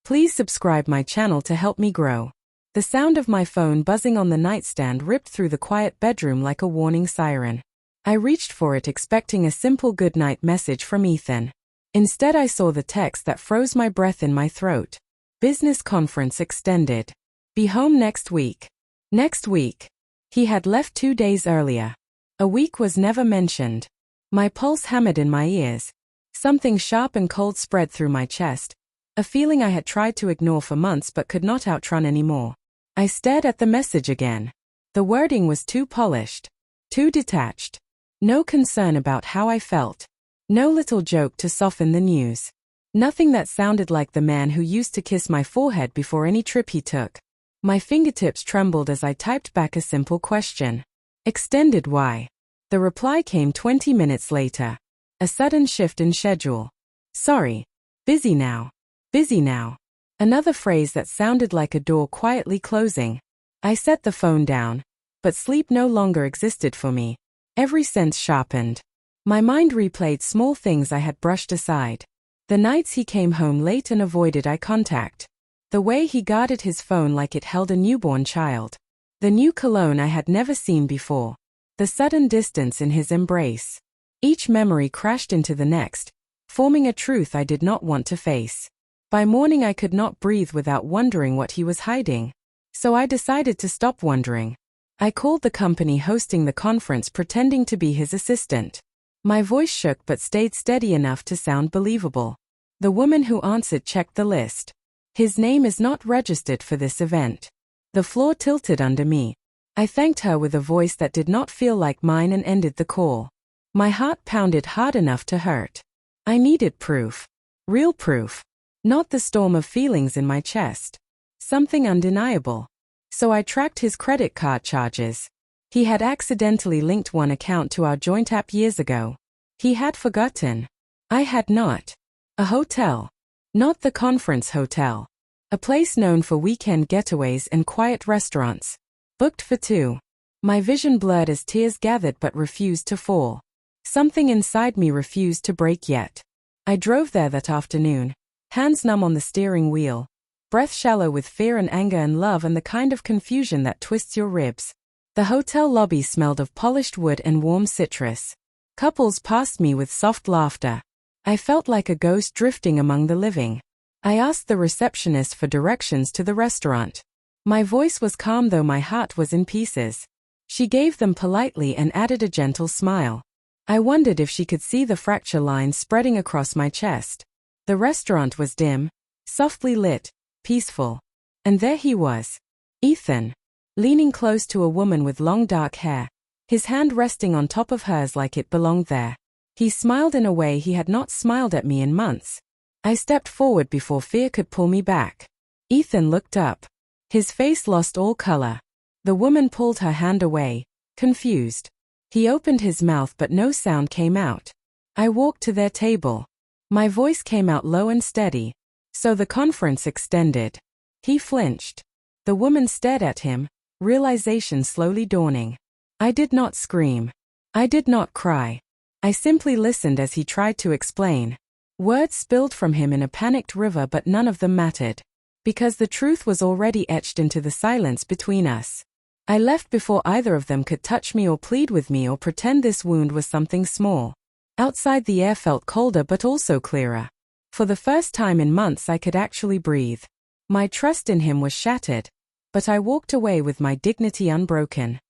Please subscribe my channel to help me grow. The sound of my phone buzzing on the nightstand ripped through the quiet bedroom like a warning siren. I reached for it expecting a simple goodnight message from Ethan. Instead I saw the text that froze my breath in my throat. Business conference extended. Be home next week. Next week. He had left 2 days earlier. A week was never mentioned. My pulse hammered in my ears. Something sharp and cold spread through my chest. A feeling I had tried to ignore for months but could not outrun anymore. I stared at the message again. The wording was too polished. Too detached. No concern about how I felt. No little joke to soften the news. Nothing that sounded like the man who used to kiss my forehead before any trip he took. My fingertips trembled as I typed back a simple question. Extended why? The reply came 20 minutes later. A sudden shift in schedule. Sorry. Busy now. Busy now. Another phrase that sounded like a door quietly closing. I set the phone down. But sleep no longer existed for me. Every sense sharpened. My mind replayed small things I had brushed aside. The nights he came home late and avoided eye contact. The way he guarded his phone like it held a newborn child. The new cologne I had never seen before. The sudden distance in his embrace. Each memory crashed into the next, forming a truth I did not want to face. By morning I could not breathe without wondering what he was hiding. So I decided to stop wondering. I called the company hosting the conference pretending to be his assistant. My voice shook but stayed steady enough to sound believable. The woman who answered checked the list. His name is not registered for this event. The floor tilted under me. I thanked her with a voice that did not feel like mine and ended the call. My heart pounded hard enough to hurt. I needed proof. Real proof. Not the storm of feelings in my chest. Something undeniable. So I tracked his credit card charges. He had accidentally linked one account to our joint app years ago. He had forgotten. I had not. A hotel. Not the conference hotel. A place known for weekend getaways and quiet restaurants. Booked for 2. My vision blurred as tears gathered but refused to fall. Something inside me refused to break yet. I drove there that afternoon. Hands numb on the steering wheel. Breath shallow with fear and anger and love and the kind of confusion that twists your ribs. The hotel lobby smelled of polished wood and warm citrus. Couples passed me with soft laughter. I felt like a ghost drifting among the living. I asked the receptionist for directions to the restaurant. My voice was calm though my heart was in pieces. She gave them politely and added a gentle smile. I wondered if she could see the fracture lines spreading across my chest. The restaurant was dim, softly lit, peaceful. And there he was. Ethan. Leaning close to a woman with long dark hair. His hand resting on top of hers like it belonged there. He smiled in a way he had not smiled at me in months. I stepped forward before fear could pull me back. Ethan looked up. His face lost all color. The woman pulled her hand away, confused. He opened his mouth but no sound came out. I walked to their table. My voice came out low and steady. So the conference extended. He flinched. The woman stared at him, realization slowly dawning. I did not scream. I did not cry. I simply listened as he tried to explain. Words spilled from him in a panicked river but none of them mattered. Because the truth was already etched into the silence between us. I left before either of them could touch me or plead with me or pretend this wound was something small. Outside the air felt colder but also clearer. For the first time in months I could actually breathe. My trust in him was shattered. But I walked away with my dignity unbroken.